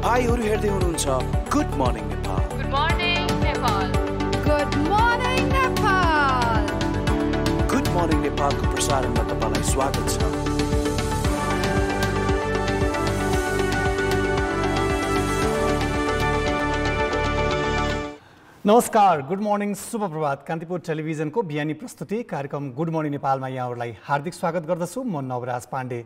तपाईहरु हेर्दै हुनुहुन्छ good morning Nepal. Good morning Nepal. Good morning Nepal. Good morning नेपालको प्रसारणमा तपाईलाई स्वागत छ। नमस्कार, गुड मर्निङ, शुभ प्रभात। कान्तिपुर टेलिभिजनको बिहानी प्रस्तुति कार्यक्रम गुड मर्निङ नेपालमा यहाँहरूलाई हार्दिक स्वागत गर्दछु। म नवराज पाण्डे।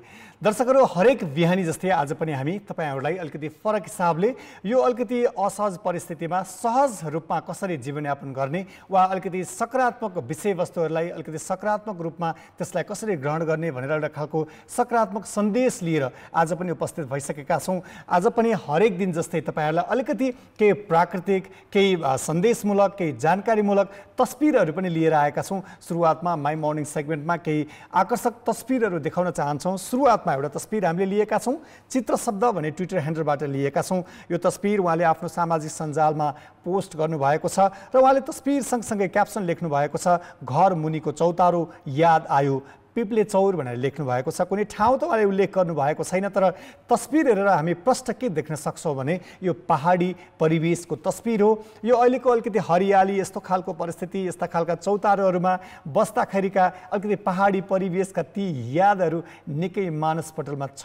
दर्शकहरू, हरेक बिहानी जस्तै आज पनि हामी तपाईहरुलाई अलिकति फरक हिसाबले यो अलिकति असहज परिस्थितिमा सहज रूपमा कसरी जीवनयापन गर्ने वा अलिकति सकारात्मक विषयवस्तुहरूलाई अलिकति सकारात्मक रूपमा त्यसलाई कसरी ग्रहण गर्ने भनेर एउटा खालको सकारात्मक सन्देश लिएर आज पनि उपस्थित भइसकेका छौँ। आज पनि हरेक दिन जस्तै तपाईहरुलाई अलिकति केही प्राकृतिक, केही सन्देशमूलक, केही जानकारीमूलक तस्बिरहरू पनि लिएर आएका छौँ। सुरुवातमा माई मर्निङ सेगमेन्टमा केही आकर्षक तस्बिरहरू देखाउन चाहन्छौँ। सुरुवातमा एउटा तस्बिर हामीले लिएका छौँ, चित्र शब्द भन्ने ट्विटर ह्यान्डलबाट लिएका छौँ। यो तस्बिर उहाँले आफ्नो सामाजिक सञ्जालमा पोस्ट गर्नुभएको छ र उहाँले तस्बिर सँगसँगै क्याप्सन लेख्नु भएको छ, घर मुनिको चौतारो याद आयो, पिप्ले चौर भनेर लेख्नु भएको छ। कुनै ठाउँ त उहाँले उल्लेख गर्नु भएको छैन, तर तस्बिर हेरेर हामी प्रष्ट के देख्न सक्छौँ भने यो पहाडी परिवेशको तस्बिर हो। यो अहिलेको अलिकति हरियाली, यस्तो खालको परिस्थिति, यस्ता खालका चौतारोहरूमा बस्दाखेरिका अलिकति पहाडी परिवेशका ती यादहरू निकै मानसपटलमा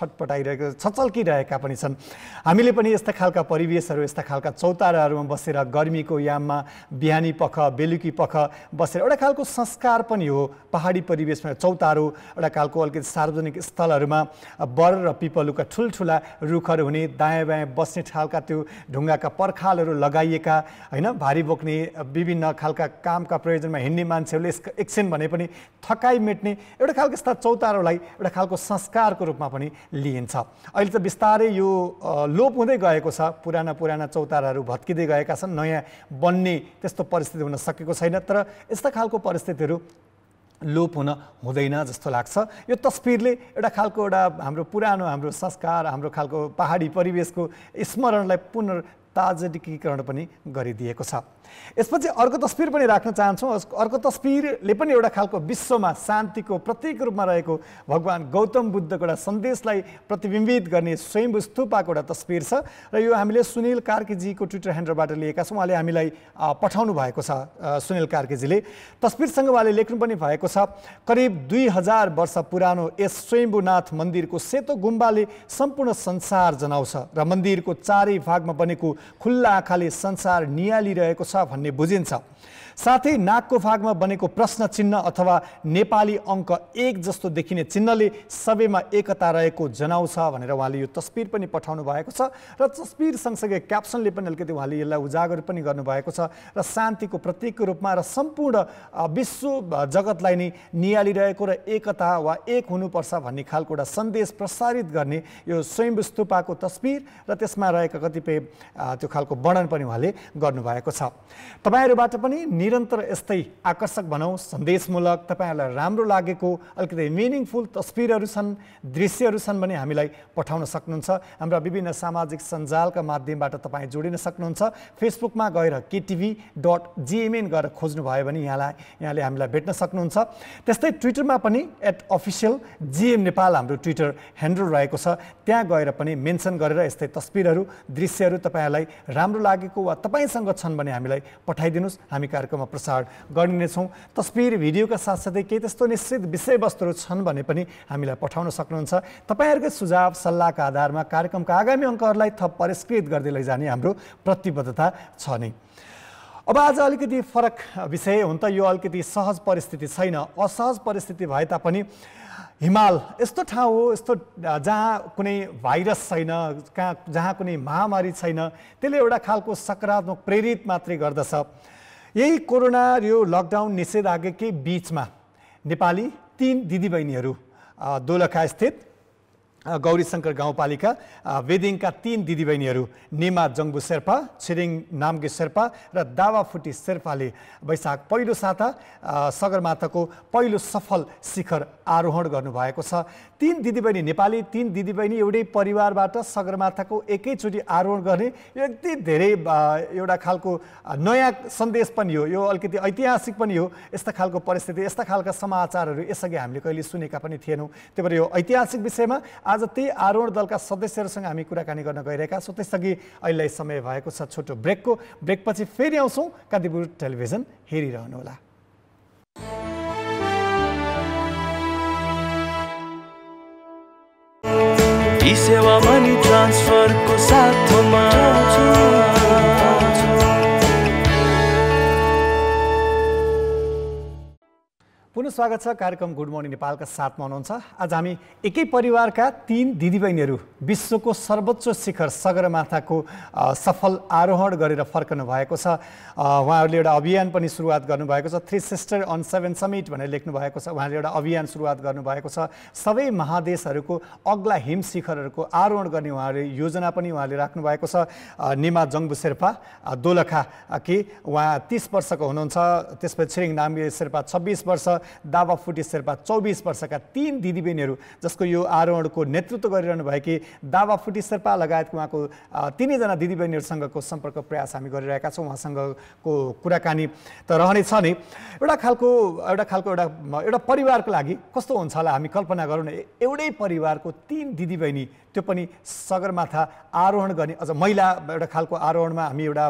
छचल्किरहेका पनि छन्। हामीले पनि यस्ता खालका परिवेशहरू, यस्ता खालका चौताराहरूमा बसेर गर्मीको याममा बिहानी पख बेलुकी पख बसेर एउटा खालको संस्कार पनि हो। पहाडी परिवेशमा चौतारो एउटा खालको अलिकति सार्वजनिक स्थलहरूमा बर र पिपलुका ठुल्ठुला रुखहरू हुने, दायाँ बायाँ बस्ने खालका त्यो ढुङ्गाका पर्खालहरू लगाइएका, होइन, भारी बोक्ने विभिन्न खालका कामका प्रयोजनमा हिँड्ने मान्छेहरूले एकछिन भने पनि थकाइ मेट्ने एउटा खालको यस्ता चौतारोलाई एउटा खालको संस्कारको रूपमा पनि लिइन्छ। अहिले त बिस्तारै यो लोप हुँदै गएको छ। पुराना चौताराहरू भत्किँदै गएका छन्, नयाँ बन्ने त्यस्तो परिस्थिति हुन सकेको छैन। तर यस्ता खालको परिस्थितिहरू लोप हुँदैन जस्तो लाग्छ। यो तस्बिरले एउटा खालको हाम्रो पुरानो हाम्रो संस्कार, हाम्रो खालको पहाडी परिवेशको स्मरणलाई पुनर्ताजगीकरण पनि गरिदिएको छ। यसपछि अर्को तस्बिर पनि राख्न चाहन्छौँ। अर्को तस्बिरले पनि एउटा खालको विश्वमा शान्तिको प्रतीक रूपमा रहेको भगवान गौतम बुद्धको एउटा सन्देशलाई प्रतिबिम्बित गर्ने स्वयम्भू स्तूपको एउटा तस्बिर छ र यो हामीले सुनिल कार्कीजीको ट्विटर ह्यान्डलबाट लिएका छौँ। उहाँले हामीलाई पठाउनु भएको छ। सुनिल कार्कीजीले तस्बिरसँग उहाँले लेख्नु पनि भएको छ, करिब 2000 वर्ष पुरानो यस स्वयम्भूनाथ मन्दिरको सेतो गुम्बाले सम्पूर्ण संसार जनाउँछ र मन्दिरको चारै भागमा बनेको खुल्ला आँखाले संसार नियालिरहेको छ भन्ने बुझिन्छ। साथै नाकको भागमा बनेको प्रश्न चिन्ह अथवा नेपाली अङ्क 1 जस्तो देखिने चिन्हले सबैमा एकता रहेको जनाउँछ भनेर उहाँले यो तस्बिर पनि पठाउनु भएको छ र तस्बिर सँगसँगै क्याप्सनले पनि अलिकति उहाँले यसलाई उजागर पनि गर्नुभएको छ र शान्तिको प्रतीकको रूपमा र सम्पूर्ण विश्व जगतलाई नै नियालिरहेको र एकता वा एक हुनुपर्छ भन्ने खालको एउटा सन्देश प्रसारित गर्ने यो स्वयम्भू स्तूपको तस्बिर र त्यसमा रहेका कतिपय त्यो खालको वर्णन पनि उहाँले गर्नुभएको छ। तपाईहरुबाट पनि निरन्तर यस्तै आकर्षक भनौँ, सन्देशमूलक, तपाईहरुलाई राम्रो लागेको अलिकति मिनिङफुल तस्बिरहरू छन्, दृश्यहरू छन् भने हामीलाई पठाउन सक्नुहुन्छ। हाम्रा विभिन्न सामाजिक सञ्जालका माध्यमबाट तपाईँ जोडिन सक्नुहुन्छ। फेसबुकमा गएर KTV.gmn गएर खोज्नुभयो भने यहाँले हामीलाई भेट्न सक्नुहुन्छ। त्यस्तै ट्विटरमा पनि @official GM नेपाल हाम्रो ट्विटर ह्यान्डल रहेको छ। त्यहाँ गएर पनि मेन्सन गरेर यस्तै तस्बिरहरू, दृश्यहरू तपाईहरुलाई राम्रो लागेको वा तपाईसँग छन् भने हामीलाई पठाइदिनुस्। हामी कार्यक्रममा प्रसारण गरिनेछौँ। तस्बिर, भिडियोका साथसाथै केही त्यस्तो निश्चित विषयवस्तुहरू छन् भने पनि हामीलाई पठाउन सक्नुहुन्छ। तपाईहरुकै सुझाव सल्लाहका आधारमा कार्यक्रमका आगामी अङ्कहरूलाई थप परिष्कृत गर्दै लैजाने हाम्रो प्रतिबद्धता छ नै। अब आज अलिकति फरक विषय हुन त यो अलिकति सहज परिस्थिति छैन, असहज परिस्थिति भए तापनि हिमाल यस्तो ठाउँ हो, यस्तो जहाँ कुनै भाइरस छैन, जहाँ कुनै महामारी छैन, त्यसले एउटा खालको सकारात्मक प्रेरित मात्रै गर्दछ। यही कोरोना यो लकडाउन निषेधाज्ञाकै बिचमा नेपाली 3 दिदीबहिनीहरू दोलखा स्थित गौरीशङ्कर गाउँपालिका वेदिङका 3 दिदीबहिनीहरू नेमा जङ्बु शेर्पा, छिरिङ नाम्गे शेर्पा र दावाफुटी शेर्पाले वैशाख पहिलो साता सगरमाथाको पहिलो सफल शिखर आरोहण गर्नुभएको छ। 3 दिदीबहिनी नेपाली, 3 दिदीबहिनी एउटै परिवारबाट सगरमाथाको एकैचोटि आरोहण गर्ने यो यति धेरै एउटा खालको नयाँ सन्देश पनि हो, यो अलिकति ऐतिहासिक पनि हो। यस्ता खालको परिस्थिति, यस्ता खालका समाचारहरू यसअघि हामीले कहिले सुनेका पनि थिएनौँ। त्यही भएर यो ऐतिहासिक विषयमा आज आज त्यही आरोहण दलका सदस्यहरूसँग हामी कुराकानी गर्न गइरहेका छौँ। त्यसअघि अहिले समय भएको छ छोटो ब्रेकको। ब्रेकपछि फेरि आउँछौँ। कान्तिपुर टेलिभिजन हेरिरहनुहोला। ई सेवा मनी ट्रान्सफरको साथमा पुनः स्वागत छ। कार्यक्रम गुड मर्निङ नेपालका साथमा हुनुहुन्छ। आज हामी एकै परिवारका 3 दिदीबहिनीहरू विश्वको सर्वोच्च शिखर सगरमाथाको सफल आरोहण गरेर फर्कनु भएको छ। उहाँहरूले एउटा अभियान पनि सुरुवात गर्नुभएको छ। 3 सिस्टर अन 7 समिट भनेर लेख्नु भएको छ। उहाँले एउटा अभियान सुरुवात गर्नुभएको छ। सबै महादेशहरूको अग्ला हिम शिखरहरूको आरोहण गर्ने उहाँहरूले योजना पनि उहाँले राख्नु भएको छ। निमा जङ्बु शेर्पा दोलखा कि उहाँ 30 वर्षको हुनुहुन्छ। त्यसपछि छिरिङ नाम्गे शेर्पा 26 वर्ष, दावा फुटी शेर्पा 24 वर्षका 3 दिदीबहिनीहरू जसको यो आरोहणको नेतृत्व गरिरहनु भएकी दावा फुटी शेर्पा लगायत उहाँको 3 जना दिदीबहिनीहरूसँगको सम्पर्क प्रयास हामी गरिरहेका छौँ। उहाँसँगको कुराकानी त रहनेछ नै। एउटा परिवारको लागि कस्तो हुन्छ होला हामी कल्पना गरौँ न। एउटै परिवारको 3 दिदीबहिनी, त्यो पनि सगरमाथा आरोहण गर्ने। अझ महिला एउटा खालको आरोहणमा हामी एउटा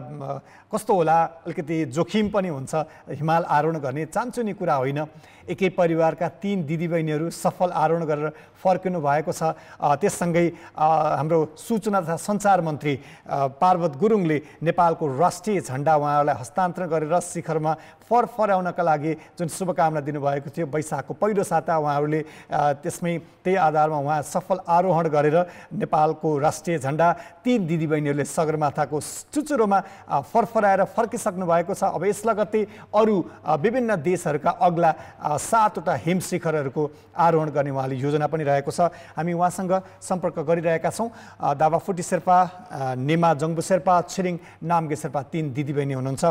कस्तो होला, अलिकति जोखिम पनि हुन्छ हिमाल आरोहण गर्ने, चान्चुने कुरा होइन। एकै परिवारका 3 दिदीबहिनीहरू सफल आरोहण गरेर फर्किनु भएको छ। त्यससँगै हाम्रो सूचना तथा सञ्चार मन्त्री पार्वत गुरुङले नेपालको राष्ट्रिय झण्डा उहाँहरूलाई हस्तान्तरण गरेर शिखरमा फर्याउनका लागि जुन शुभकामना दिनुभएको थियो वैशाखको पहिलो साता, उहाँहरूले त्यही आधारमा उहाँ सफल आरोहण गरेर नेपालको राष्ट्रिय झण्डा 3 दिदीबहिनीहरूले सगरमाथाको चुचुरोमा फरफराएर फर्किसक्नु भएको छ। अब यस लगत्तै अरू विभिन्न देशहरूका अग्ला 7वटा हिम शिखरहरूको आरोहण गर्ने उहाँले योजना पनि रहेको छ। हामी उहाँसँग सम्पर्क गरिरहेका छौँ। दावा फुटी शेर्पा, निमा जङ्बु शेर्पा, छिरिङ नाम्गे शेर्पा 3 दिदीबहिनी हुनुहुन्छ।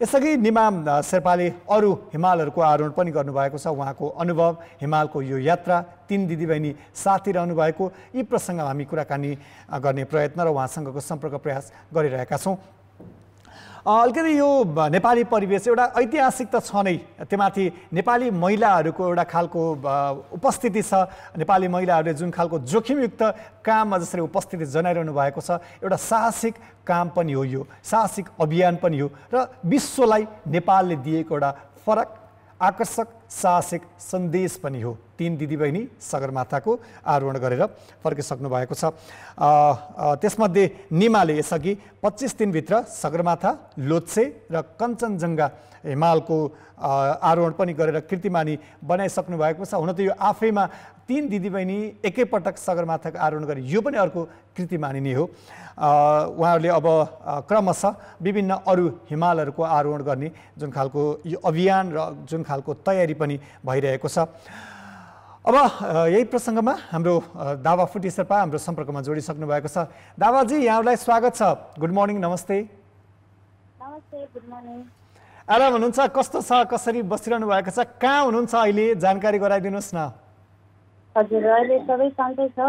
यसअघि निमा शेर्पाले अरू हिमालहरूको आरोहण पनि गर्नुभएको छ। उहाँको अनुभव, हिमालको यो यात्रा, 3 दिदीबहिनी साथी रहनु भएको, यी प्रसङ्गमा हामी कुराकानी गर्ने प्रयत्न र उहाँसँगको सम्पर्क प्रयास गरिरहेका छौँ। अलिकति यो नेपाली परिवेश एउटा ऐतिहासिक त छ नै, त्योमाथि नेपाली महिलाहरूको एउटा खालको उपस्थिति छ। नेपाली महिलाहरूले जुन खालको जोखिमयुक्त काममा जसरी उपस्थिति जनाइरहनु भएको छ, एउटा साहसिक काम पनि हो, यो साहसिक अभियान पनि हो र विश्वलाई नेपालले दिएको एउटा फरक आकर्षक साहसिक सन्देश पनि हो। 3 दिदीबहिनी सगरमाथाको आरोहण गरेर फर्किसक्नु भएको छ। त्यसमध्ये निमाले यसअघि 25 दिनभित्र सगरमाथा, लोत्से र कञ्चनजङ्घा हिमालको आरोहण पनि गरेर कीर्तिमानी बनाइसक्नु भएको छ। हुन त यो आफैमा 3 दिदीबहिनी एकैपटक सगरमाथाको आरोहण गरे यो पनि अर्को कीर्तिमानी नै हो। उहाँहरूले अब क्रमशः विभिन्न अरू हिमालहरूको आरोहण गर्ने जुन खालको यो अभियान र जुन खालको तयारी पनि भइरहेको छ। अब यही प्रसङ्गमा हाम्रो दावा फुटी शेर्पा हाम्रो सम्पर्कमा जोडिसक्नु भएको छ। दावाजी, यहाँलाई स्वागत छ। गुड मर्निङ, नमस्ते। नमस्ते, गुड मर्निङ। आराम हुनुहुन्छ? कस्तो छ, कसरी बसिरहनु भएको छ, कहाँ हुनुहुन्छ अहिले, जानकारी गराइदिनुहोस् न। हजुर, अहिले सबै सन्चै छ।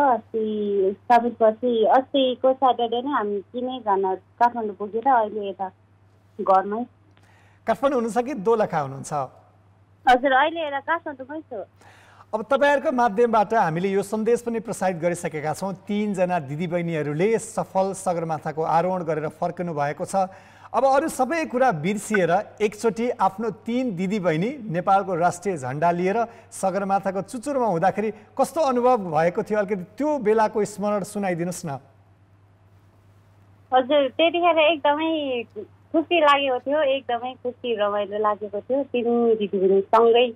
अस्तिको स्याटरडे नै हामी किनैजना काठमाडौँ पुगेर अहिले यता घरमै। काठमाडौँ हुनुहुन्छ कि दोलखा हुनुहुन्छ? हजुर, अहिले यता काठमाडौँमै छु। अब तपाईँहरूको माध्यमबाट हामीले यो सन्देश पनि प्रसारित गरिसकेका छौँ। 3 जना दिदीबहिनीहरूले सफल सगरमाथाको आरोहण गरेर फर्किनु भएको छ। अब अरू सबै कुरा बिर्सिएर एकचोटि आफ्नो 3 दिदीबहिनी नेपालको राष्ट्रिय झण्डा लिएर सगरमाथाको चुचुरोमा हुँदाखेरि कस्तो अनुभव भएको थियो, अलिकति त्यो बेलाको स्मरण सुनाइदिनुहोस् न। हजुर, त्यतिखेर एकदमै खुसी लागेको थियो, एकदमै खुसी रमाइलो लागेको थियो। 3 दिदीबहिनी सँगै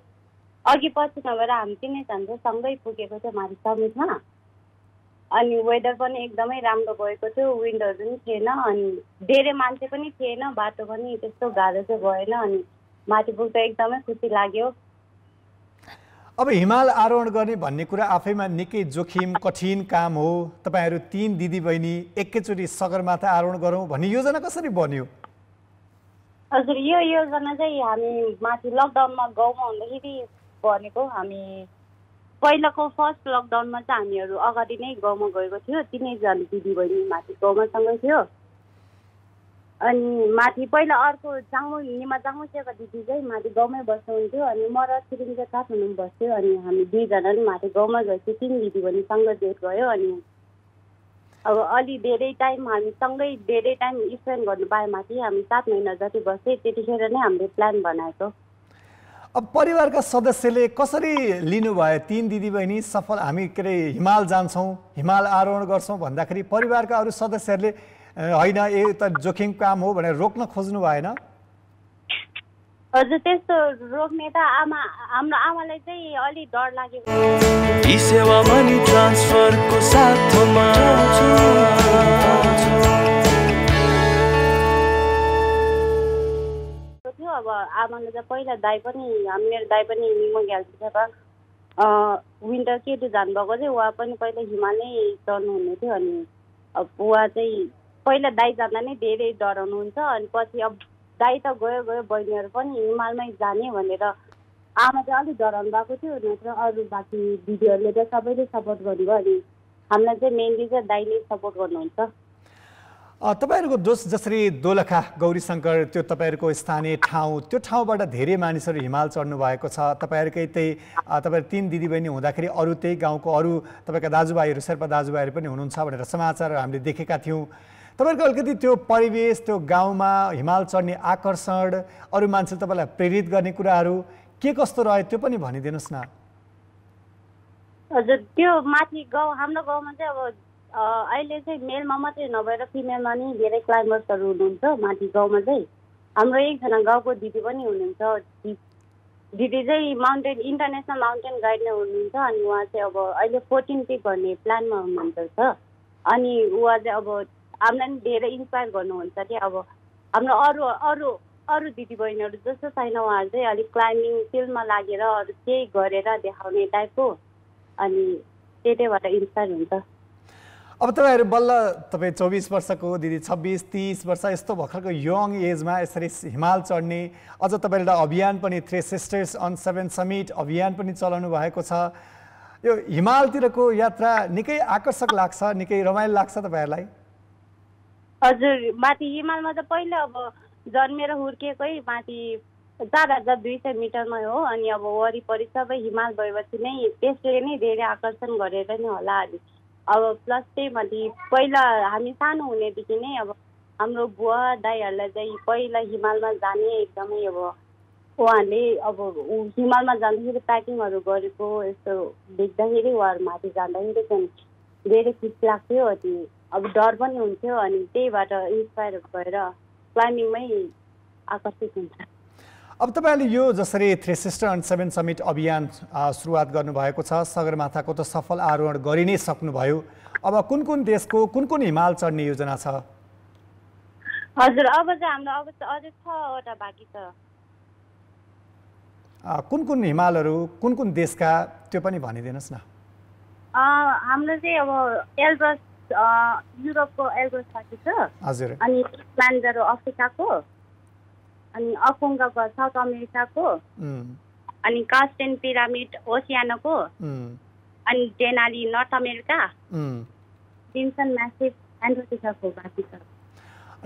अघि पछि नभएर हामी 3 जना सँगै पुगेको थियो माथि समिटमा। अनि वेदर पनि एकदमै राम्रो भएको थियो, विन्डहरू पनि थिएन, अनि धेरै मान्छे पनि थिएन, बाटो पनि त्यस्तो गाह्रो चाहिँ भएन, अनि माथि पुग्दा एकदमै खुसी लाग्यो। अब हिमाल आरोहण गर्ने भन्ने कुरा आफैमा निकै जोखिम कठिन काम हो। तपाईँहरू 3 दिदीबहिनी एकैचोटि सगरमाथा आरोहण गरौँ भन्ने योजना कसरी बन्यो? हजुर, यो योजना चाहिँ हामी माथि लकडाउनमा गाउँमा हुँदाखेरि बनेको। हामी पहिलाको फर्स्ट लकडाउनमा चाहिँ हामीहरू अगाडि नै गाउँमा गएको थियो। 3 जना दिदीबहिनी माथि गाउँमा सँगै थियो। अनि माथि पहिला अर्को जाङ्गो हिँडीमा जाङ्गोसेका दिदी चाहिँ माथि गाउँमै बस्नुहुन्थ्यो अनि म र छिरिङ चाहिँ काठमाडौँमा बस्थ्यो अनि हामी दुईजना नि माथि गाउँमा गएपछि 3 दिदी पनि सँग डेट गयो अनि अब अलि धेरै टाइम हामी सँगै धेरै टाइम स्पेन्ड गर्नु पाएँ माथि हामी 7 महिना जति बस्थ्यौँ त्यतिखेर नै हामीले प्लान बनाएको। अब परिवारका सदस्यले कसरी लिनुभयो 3 दिदीबहिनी सफल हामी के अरे हिमाल जान्छौँ हिमाल आरोहण गर्छौँ भन्दाखेरि परिवारका अरू सदस्यहरूले होइन यो त जोखिम काम हो भनेर रोक्न खोज्नु भएन? हजुर त्यस्तो रोक्ने त हाम्रो आमालाई चाहिँ अलि डर लागेको ई सेवा मनी ट्रान्सफरको साथमा थियो। अब आमाले त पहिला दाइ पनि मेरो दाइ पनि निमो ग्याल्छ विन्टर केटु जानुभएको चाहिँ उहाँ पनि पहिला हिमालै चढ्नुहुने थियो अनि अब उहाँ चाहिँ पहिला दाइ जाँदा नै धेरै डराउनुहुन्छ अनि पछि अब दाइ त गयो बहिनीहरू पनि हिमालमै जाने भनेर आमा चाहिँ अलिक डराउनु भएको थियो नत्र अरू बाँकी दिदीहरूले त सबैले सपोर्ट गर्नुभयो अनि हामीलाई चाहिँ मेनली चाहिँ दाइले सपोर्ट गर्नुहुन्छ। तपाईहरूको जसरी दोलखा गौरीशङ्कर त्यो तपाईँहरूको स्थानीय ठाउँ त्यो ठाउँबाट धेरै मानिसहरू हिमाल चढ्नु भएको छ। तपाईँहरूकै तपाईँहरू 3 दिदीबहिनी हुँदाखेरि अरू त्यही गाउँको अरू तपाईँका दाजुभाइहरू शेर्पा दाजुभाइहरू पनि हुनुहुन्छ भनेर समाचार हामीले देखेका थियौँ। तपाईँहरूको अलिकति त्यो परिवेश त्यो गाउँमा हिमाल चढ्ने आकर्षण अरू मान्छेले तपाईँलाई प्रेरित गर्ने कुराहरू के कस्तो रह्यो त्यो पनि भनिदिनुहोस् न। हजुर त्यो माथि गाउँ हाम्रो गाउँमा चाहिँ अब अहिले चाहिँ मेलमा मात्रै नभएर फिमेलमा नि धेरै क्लाइम्बर्सहरू हुनुहुन्छ माथि गाउँमा चाहिँ। हाम्रो एकजना गाउँको दिदी पनि हुनुहुन्छ दिदी चाहिँ इन्टरनेसनल माउन्टेन गाइड नै हुनुहुन्छ अनि उहाँ चाहिँ अब अहिले 14 पिक गर्ने प्लानमा हुनुहुन्छ अनि उहाँ चाहिँ अब हामीलाई नि धेरै इन्सपायर गर्नुहुन्छ कि अब हाम्रो अरू दिदीबहिनीहरू जस्तो छैन उहाँहरू चाहिँ अलिक क्लाइम्बिङ फिल्डमा लागेर अरू केही गरेर देखाउने टाइपको अनि त्यही इन्सपायर हुन्छ। अब तपाईँहरू बल्ल तपाईँ 24 वर्षको दिदी 26-30 वर्ष यस्तो भर्खरको यङ एजमा यसरी हिमाल चढ्ने अझ तपाईँले अभियान पनि 3 सिस्टर्स अन 7 समिट अभियान पनि चलाउनु भएको छ। यो हिमालतिरको यात्रा निकै आकर्षक लाग्छ निकै रमाइलो लाग्छ तपाईँहरूलाई? हजुर माथि हिमालमा त पहिला अब जन्मेर हुर्किएकै माथि 4200 मिटरमा हो अनि अब वरिपरि सबै हिमाल भएपछि नै त्यसले नै धेरै आकर्षण गरेर नै होला अब प्लस त्यही माथि पहिला हामी सानो हुनेदेखि नै अब हाम्रो बुवा दाइहरूलाई चाहिँ पहिला हिमालमा जाने एकदमै अब उहाँहरूले अब हिमालमा जाँदाखेरि प्याकिङहरू गरेको यस्तो देख्दाखेरि उहाँहरू माथि जाँदाखेरि चाहिँ धेरै खुसी लाग्थ्यो अनि अब डर पनि हुन्थ्यो अनि त्यहीबाट इन्सपायर भएर क्लाइम्बिङमै आकर्षित हुन्छ। अब तपाईँले यो जसरी 3 सिस्टर एन्ड 7 समिट अभियान सुरुवात गर्नुभएको छ सगरमाथाको त सफल आरोहण गरि नै सक्नुभयो। अब कुन देशको कुन हिमाल चढ्ने योजना छ? हजुर अब चाहिँ हाम्रो अझै 6वटा बाँकी छ। कुन हिमालहरू कुन देशका त्यो पनि भनिदिनुहोस् न। हाम्रो चाहिँ अब एल्ब्रस युरोपको एल्ब्रस बाँकी छ हजुर अनि क्लान्जारो अफ्रिकाको अनि अकोङ्गाको साउथ अमेरिकाको अनि कास्टेन पिरामिड ओसियानाको अनि डेनाली नर्थ अमेरिका टिन्सन म्यासिभ एन्टार्क्टिकाको बाँकी छ।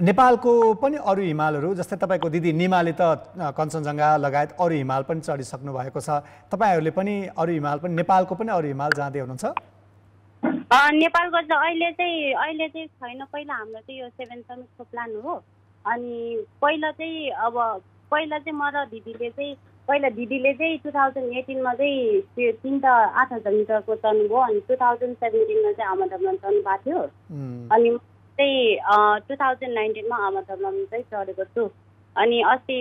नेपालको पनि अरू हिमालहरू जस्तै तपाईँको दिदी निमाले त कञ्चनजङ्घा लगायत अरू हिमाल पनि चढिसक्नु भएको छ। तपाईँहरूले पनि अरू हिमाल पनि नेपालको पनि अरू हिमाल जाँदै हुनुहुन्छ? नेपालको चाहिँ अहिले चाहिँ छैन। पहिला हाम्रो चाहिँ यो 7 समिटको प्लान हो अनि पहिला चाहिँ म र दिदीले चाहिँ 2018 मा चाहिँ त्यो 8,000 मिटरको चढ्नुभयो अनि 2017 मा चाहिँ आमाधमलाम चढ्नु भएको थियो अनि चाहिँ 2019 मा आमाधमलाम चाहिँ चढेको छु अनि अस्ति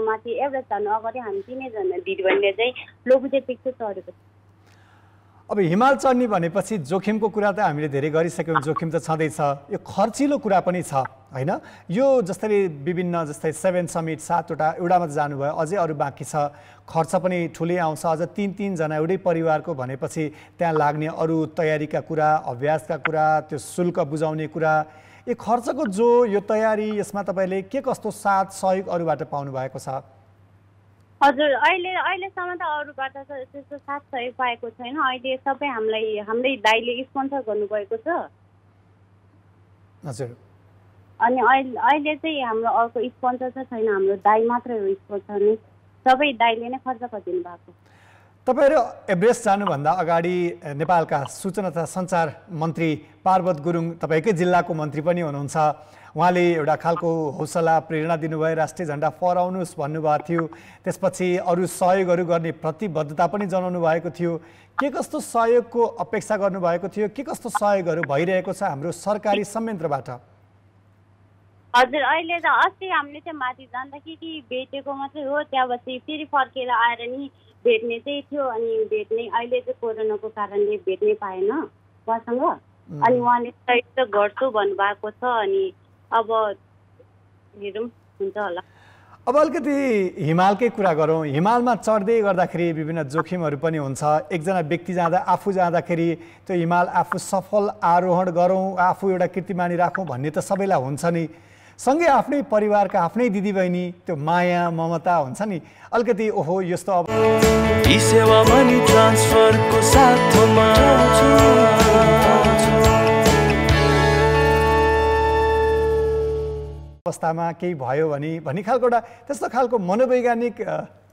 माथि एभरेस्ट जानु अगाडि हामी 3 जना दिदीबहिनीले चाहिँ लोबुटे पिक चाहिँ चढेको छु। अब हिमाल चढ्ने भनेपछि जोखिमको कुरा त हामीले धेरै गरिसक्यौँ। जोखिम त छँदैछ, यो खर्चिलो कुरा पनि छ हैन? यो जस्तै विभिन्न जस्तै 7 समिट 7वटा एउटामा जानुभयो अझै अरू बाँकी छ, खर्च पनि ठुलै आउँछ। अझ 3 जना एउटै परिवारको भनेपछि त्यहाँ लाग्ने अरू तयारीका कुरा अभ्यासका कुरा त्यो शुल्क बुझाउने कुरा यो खर्चको यो तयारी यसमा तपाईँले के कस्तो साथ सहयोग अरूबाट पाउनु भएको छ? हजुर अहिलेसम्म त अरूबाट त्यस्तो साथ सहयोग पाएको छैन। अहिले सबै हाम्रै दाइले स्पोन्सर गर्नुभएको छ। हजुर अनि अहिले चाहिँ हाम्रो अर्को स्पोन्सर चाहिँ छैन, हाम्रो दाइ मात्रै हो स्पोन्सर नै, सबै दाइले नै खर्च गरिदिनु भएको। तपाईँहरू एभरेस्ट जानुभन्दा अगाडि नेपालका सूचना तथा सञ्चार मन्त्री पार्वत गुरुङ तपाईँकै जिल्लाको मन्त्री पनि हुनुहुन्छ। उहाँले एउटा खालको हौसला प्रेरणा दिनुभयो, राष्ट्रिय झन्डा फहराउनुहोस् भन्नुभएको थियो। त्यसपछि अरू सहयोगहरू गर्ने प्रतिबद्धता पनि जनाउनु भएको थियो। के कस्तो सहयोगको अपेक्षा गर्नुभएको थियो, के कस्तो सहयोगहरू भइरहेको छ हाम्रो सरकारी संयन्त्रबाट? हजुर, अहिले त अस्ति हामीले चाहिँ माथि जाँदाखेरि भेटेको मात्रै हो, त्यहाँपछि फेरि फर्केर आएर नि भेट्ने चाहिँ थियो। अनि भेट्ने अहिले चाहिँ कोरोनाको कारणले भेट्नै पाएन उहाँसँग। अनि उहाँले साहित्य गर्छु भन्नुभएको छ। अनि अब हेरौँ हुन्छ होला। अब अलिकति हिमालकै कुरा गरौँ। हिमालमा चढ्दै गर्दाखेरि विभिन्न जोखिमहरू पनि हुन्छ। एकजना व्यक्ति जाँदा आफू जाँदाखेरि त्यो हिमाल आफू सफल आरोहण गरौँ, आफू एउटा कीर्तिमानी राखौँ भन्ने त सबैलाई हुन्छ नि। सँगै आफ्नै परिवारका आफ्नै दिदीबहिनी त्यो माया ममता हुन्छ नि, अलिकति ओहो यस्तो अब सेवामा नि ट्रान्सफरको साथमा अवस्थामा केही भयो भने भन्ने खालको एउटा त्यस्तो खालको मनोवैज्ञानिक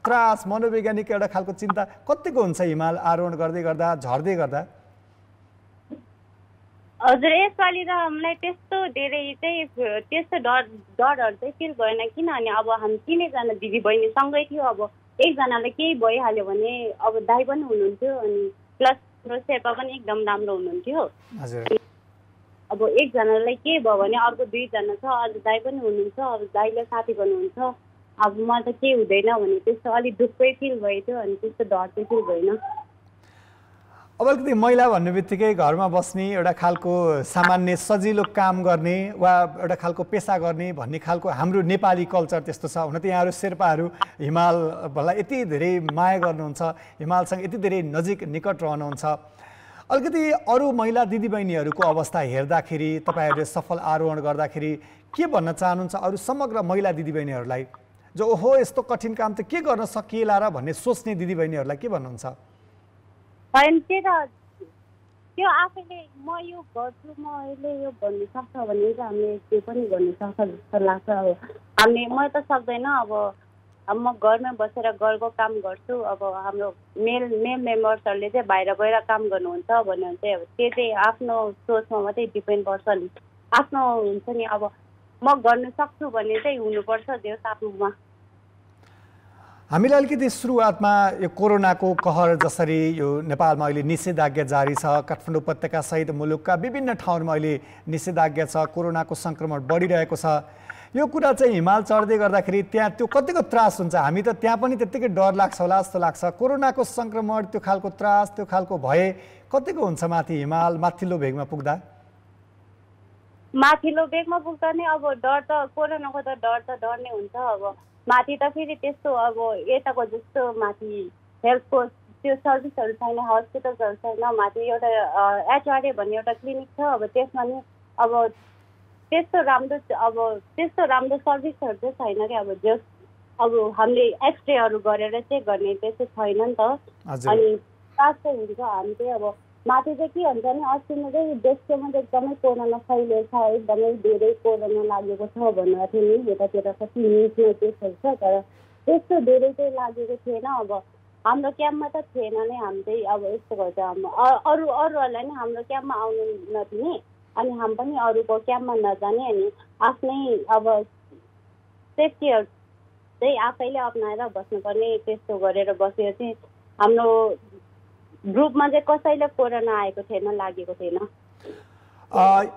त्रास, मनोवैज्ञानिक एउटा खालको चिन्ता कतिको हुन्छ हिमाल आरोहण गर्दै गर्दा, झर्दै गर्दा? हजुर, यसपालि त हामीलाई त्यस्तो धेरै चाहिँ त्यस्तो डरहरू चाहिँ फिल भएन, किनभने अब हामी तिनैजना दिदीबहिनी सँगै थियो। अब एकजनालाई केही भइहाल्यो भने अब दाइ पनि हुनुहुन्थ्यो, अनि प्लस हाम्रो शेर्पा पनि एकदम राम्रो हुनुहुन्थ्यो। अब एकजनालाई के भयो भने अर्को दुईजना छ, अझ दाइ पनि हुनुहुन्छ, अब दाइले साथी गर्नुहुन्छ। अब मलाई त केही हुँदैन भने त्यस्तो अलिक दुःखै फिल भयो थियो, अनि त्यस्तो डर चाहिँ फिल भएन। अब अलिकति महिला भन्ने बित्तिकै घरमा बस्ने, एउटा खालको सामान्य सजिलो काम गर्ने वा एउटा खालको पेसा गर्ने भन्ने खालको हाम्रो नेपाली कल्चर त्यस्तो छ। हुन त यहाँहरू शेर्पाहरू हिमाललाई यति धेरै माया गर्नुहुन्छ, हिमालसँग यति धेरै नजिक निकट रहनुहुन्छ। अलिकति अरू महिला दिदीबहिनीहरूको अवस्था हेर्दाखेरि, तपाईँहरूले सफल आरोहण गर्दाखेरि के भन्न चाहनुहुन्छ अरू समग्र महिला दिदीबहिनीहरूलाई, जो ओहो यस्तो कठिन काम त के गर्न सकिएला र भन्ने सोच्ने दिदीबहिनीहरूलाई के भन्नुहुन्छ? होइन, त्यो आफैले म यो गर्छु, म अहिले यो भन्नु सक्छ भने चाहिँ हामीले त्यो पनि गर्नु सक्छ जस्तो लाग्छ। अब हामीले म त सक्दैन, अब म घरमै बसेर घरको काम गर्छु। अब हाम्रो मेल मेम्बर्सहरूले चाहिँ बाहिर गएर काम गर्नुहुन्छ भन्यो भने चाहिँ अब त्यो चाहिँ आफ्नो सोचमा मात्रै डिपेन्ड पर्छ नि, आफ्नो हुन्छ नि। अब म गर्नु सक्छु भने चाहिँ हुनुपर्छ त्यो आफ्नोमा। हामीले अलिकति सुरुवातमा यो कोरोनाको कहर जसरी यो नेपालमा अहिले निषेधाज्ञा जारी छ, काठमाडौँ उपत्यका सहित मुलुकका विभिन्न ठाउँमा अहिले निषेधाज्ञा छ, कोरोनाको सङ्क्रमण बढिरहेको छ। यो कुरा चाहिँ हिमाल चढ्दै गर्दाखेरि त्यहाँ त्यो कतिको त्रास हुन्छ? हामी त त्यहाँ पनि त्यत्तिकै डर लाग्छ होला जस्तो लाग्छ। कोरोनाको सङ्क्रमण, त्यो खालको त्रास, त्यो खालको भए कतिको हुन्छ माथि हिमाल माथिल्लो भेगमा पुग्दा? माथिल्लो भेगमा पुग्दा नै अब डर त, कोरोनाको त डर नै हुन्छ। अब माथि त फेरि त्यस्तो अब यताको जस्तो माथि हेल्थको त्यो सर्भिसहरू छैन, हस्पिटल्सहरू छैन। माथि एउटा एचआरए भन्ने एउटा क्लिनिक छ, अब त्यसमा नि अब त्यस्तो राम्रो सर्भिसहरू चाहिँ छैन कि। अब जस्ट अब हामीले एक्सरेहरू गरेर चेक गर्ने त्यस्तो छैन नि त। अनि त्रास चाहिँ हुन्छ। हामी चाहिँ अब माथि चाहिँ के हुन्छ भने अस्तिमा चाहिँ देशमा चाहिँ एकदमै कोरोना फैलिएको छ, एकदमै धेरै कोरोना लागेको छ भनेर थियो नि, यतातिर कति न्युजमा त्यसहरू छ, तर त्यस्तो धेरै चाहिँ लागेको थिएन। अब हाम्रो क्याम्पमा त थिएन नै। हामी चाहिँ अब यस्तो गर्छ, अरूहरूलाई नै हाम्रो क्याम्पमा आउनु नदिने, अनि हामी पनि अरूको क्याम्पमा नजाने, अनि आफ्नै अब सेफ्टीहरू चाहिँ आफैले अप्नाएर बस्नुपर्ने। त्यस्तो गरेर बसेर चाहिँ हाम्रो ग्रुपमा चाहिँ कसैले कोरोना आएको थिएन, लागेको थिएन।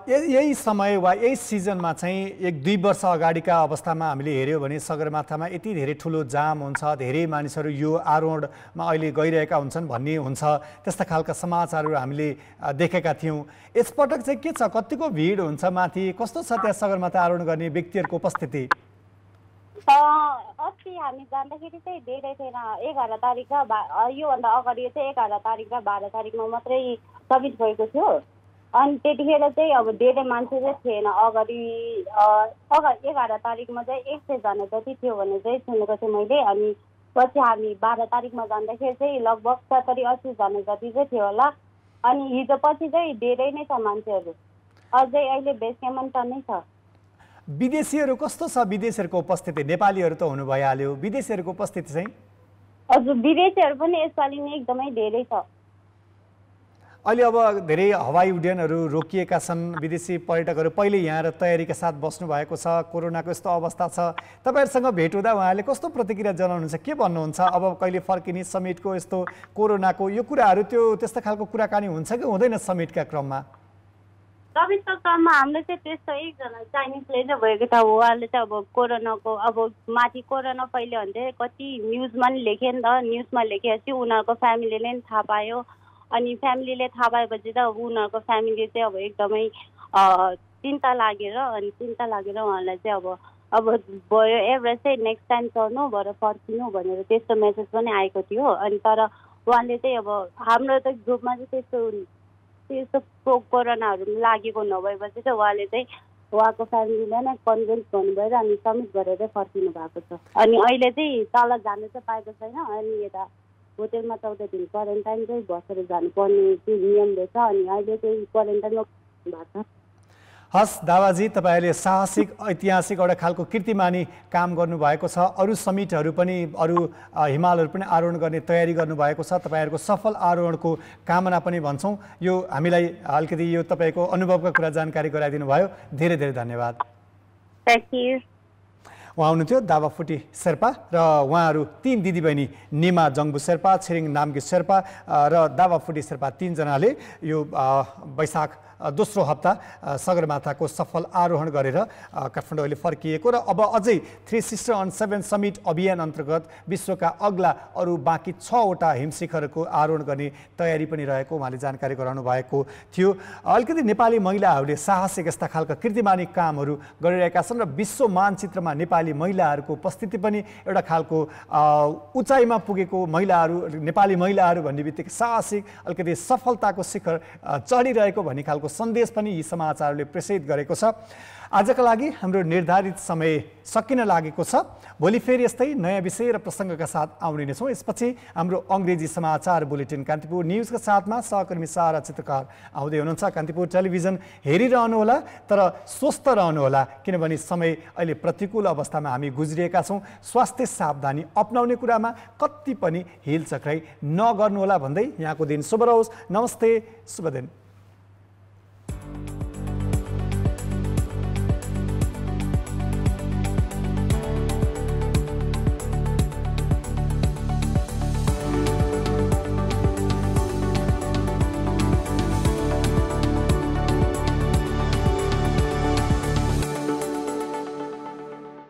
यही समय वा यही सिजनमा चाहिँ 1-2 वर्ष अगाडिका अवस्थामा हामीले हेऱ्यौँ भने सगरमाथामा यति धेरै ठुलो जाम हुन्छ, धेरै मानिसहरू यो आरोहणमा अहिले गइरहेका हुन्छन् भन्ने हुन्छ, त्यस्ता खालका समाचारहरू हामीले देखेका थियौँ। यसपटक चाहिँ के छ, कतिको भिड हुन्छ माथि, कस्तो छ त्यहाँ सगरमाथा आरोहण गर्ने व्यक्तिहरूको उपस्थिति? अस्ति हामी जाँदाखेरि चाहिँ धेरै थिएन। 11 तारिक र योभन्दा अगाडि चाहिँ 11 तारिक र 12 तारिकमा मात्रै सब्मिट भएको थियो। अनि त्यतिखेर चाहिँ अब धेरै मान्छे चाहिँ थिएन। अगाडि 11 तारिकमा चाहिँ 100 जना जति थियो भने चाहिँ सुनेको थिएँ मैले। अनि पछि हामी 12 तारिकमा जाँदाखेरि चाहिँ लगभग 70-80 जना जति चाहिँ थियो होला। अनि हिजो पछि चाहिँ धेरै नै छ मान्छेहरू, अझै अहिले बेस क्याम्पमा नै छ। विदेशीहरू कस्तो छ? विदेशीहरूको उपस्थिति, नेपालीहरू त हुनु भइहाल्यो, विदेशीहरूको उपस्थिति चाहिँ? हजुर, विदेशीहरू पनि यसपालि नै एकदमै धेरै छ। अहिले अब धेरै हवाई उड्डयनहरू रोकिएका छन्, विदेशी पर्यटकहरू पहिले यहाँ र तयारीका साथ बस्नु भएको छ, कोरोनाको यस्तो अवस्था छ। तपाईँहरूसँग भेट हुँदा उहाँले कस्तो प्रतिक्रिया जनाउनुहुन्छ, के भन्नुहुन्छ? अब कहिले फर्किने, समिटको यस्तो कोरोनाको यो कुराहरू, त्यस्तो खालको कुराकानी हुन्छ कि हुँदैन समिटका क्रममा? समिटको क्रममा हाम्रो चाहिँ त्यस्तो एकजना चाइनिजले चाहिँ भएको छ, उहाँले चाहिँ अब कोरोनाको अब माथि कोरोना पहिले भन्थे कति न्युजमा नि लेख्यो नि त, न्युजमा लेखेपछि उनीहरूको फ्यामिलीले नि थाहा पायो, अनि फ्यामिलीले थाहा पाएपछि त उनीहरूको फ्यामिली चाहिँ अब एकदमै चिन्ता लागेर उहाँलाई चाहिँ अब भयो एभरेज चाहिँ नेक्स्ट टाइम चढ्नु भएर फर्किनु भनेर त्यस्तो मेसेज पनि आएको थियो। अनि तर उहाँले चाहिँ अब हाम्रो त ग्रुपमा चाहिँ त्यस्तो कोरोनाहरू लागेको नभएपछि चाहिँ उहाँले चाहिँ उहाँको फ्यामिलीलाई नै कन्भिन्स गर्नुभएर अनि समिट गरेर फर्किनु भएको छ। अनि अहिले चाहिँ तल जानु चाहिँ पाएको छैन, अनि यता होटेलमा 14 दिन क्वारेन्टाइन चाहिँ बसेर जानुपर्ने चाहिँ नियम रहेछ, अनि अहिले चाहिँ क्वारेन्टाइनमा भएको छ। हस् दावाजी, तपाईँले साहसिक ऐतिहासिक एउटा खालको कीर्तिमानी काम गर्नुभएको छ। अरू समिटहरू पनि, अरू हिमालहरू पनि आरोहण गर्ने तयारी गर्नुभएको छ। तपाईँहरूको सफल आरोहणको कामना पनि भन्छौँ। यो हामीलाई अलिकति यो तपाईँको अनुभवका कुरा जानकारी गराइदिनु भयो, धेरै धेरै धन्यवाद। Thank you. उहाँ हुनुहुन्थ्यो दावाफुटी शेर्पा र उहाँहरू 3 दिदीबहिनी निमा जङ्बु शेर्पा, छिरिङ नाम्गे शेर्पा र दावाफुटी शेर्पा 3 जनाले यो वैशाख दोस्रो हप्ता सगरमाथाको सफल आरोहण गरेर काठमाडौँ अहिले फर्किएको र अब अझै 3 सिस्टर अन 7 समिट अभियान अन्तर्गत विश्वका अग्ला अरू बाँकी 6वटा हिमशिखरको आरोहण गर्ने तयारी पनि रहेको उहाँले जानकारी गराउनु भएको थियो। अलिकति नेपाली महिलाहरूले साहसिक यस्ता खालका कीर्तिमानी कामहरू गरिरहेका छन् र विश्व मानचित्रमा नेपाली महिलाहरूको उपस्थिति पनि एउटा खालको उचाइमा पुगेको महिलाहरू, नेपाली महिलाहरू भन्ने बित्तिकै साहसिक अलिकति सफलताको शिखर चढिरहेको भन्ने खालको सन्देश पनि यी समाचारले प्रेषित गरेको छ। आजका लागि हाम्रो निर्धारित समय सकिन लागेको छ। भोलि फेरि यस्तै नयाँ विषय र प्रसङ्गका साथ आउने नै छौँ। यसपछि हाम्रो अङ्ग्रेजी समाचार बुलेटिन कान्तिपुर न्युजका साथमा सहकर्मी सारा चित्रकार आउँदै हुनुहुन्छ। कान्तिपुर टेलिभिजन हेरिरहनुहोला, तर स्वस्थ रहनुहोला, किनभने समय अहिले प्रतिकूल अवस्थामा हामी गुज्रिएका छौँ। स्वास्थ्य सावधानी अपनाउने कुरामा कति पनि हिलचक्राइ नगर्नुहोला भन्दै यहाँको दिन शुभ रहोस्। नमस्ते, शुभ दिन।